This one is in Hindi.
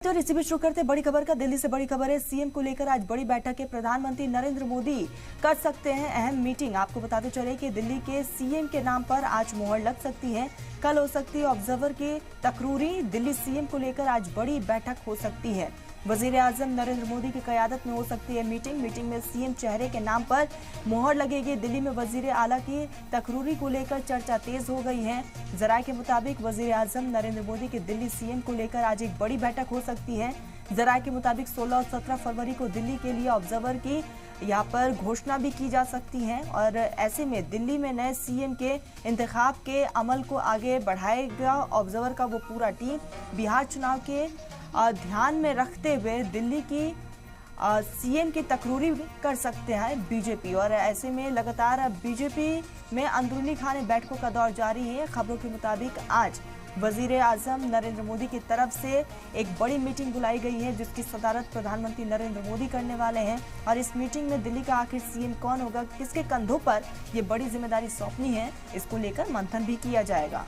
तो इसी बीच शुरू करते बड़ी खबर का। दिल्ली से बड़ी खबर है, सीएम को लेकर आज बड़ी बैठक है। प्रधानमंत्री नरेंद्र मोदी कर सकते हैं अहम मीटिंग। आपको बताते चले कि दिल्ली के सीएम के नाम पर आज मोहर लग सकती है। कल हो सकती है ऑब्जर्वर की तकरूरी। दिल्ली सीएम को लेकर आज बड़ी बैठक हो सकती है। वजीर आजम नरेंद्र मोदी की क़यादत में हो सकती है मीटिंग में सीएम चेहरे के नाम पर मोहर लगेगी। दिल्ली में वजीर आला की तकरूरी को लेकर चर्चा तेज हो गई है। जराये के मुताबिक वजीर आजम नरेंद्र मोदी के दिल्ली सीएम को लेकर आज एक बड़ी बैठक हो सकती है। जराये के मुताबिक 16 और 17 फरवरी को दिल्ली के लिए ऑब्जर्वर की यहाँ पर घोषणा भी की जा सकती है और ऐसे में दिल्ली में नए सीएम के इंतखाब के अमल को आगे बढ़ाएगा ऑब्जर्वर का वो पूरा टीम। बिहार चुनाव के ध्यान में रखते हुए दिल्ली की सीएम की तकरूरी कर सकते हैं बीजेपी। और ऐसे में लगातार बीजेपी में अंदरूनी खाने बैठकों का दौर जारी है। खबरों के मुताबिक आज वजीर आजम नरेंद्र मोदी की तरफ से एक बड़ी मीटिंग बुलाई गई है जिसकी सदारत प्रधानमंत्री नरेंद्र मोदी करने वाले हैं। और इस मीटिंग में दिल्ली का आखिर सीएम कौन होगा, किसके कंधों पर ये बड़ी जिम्मेदारी सौंपनी है, इसको लेकर मंथन भी किया जाएगा।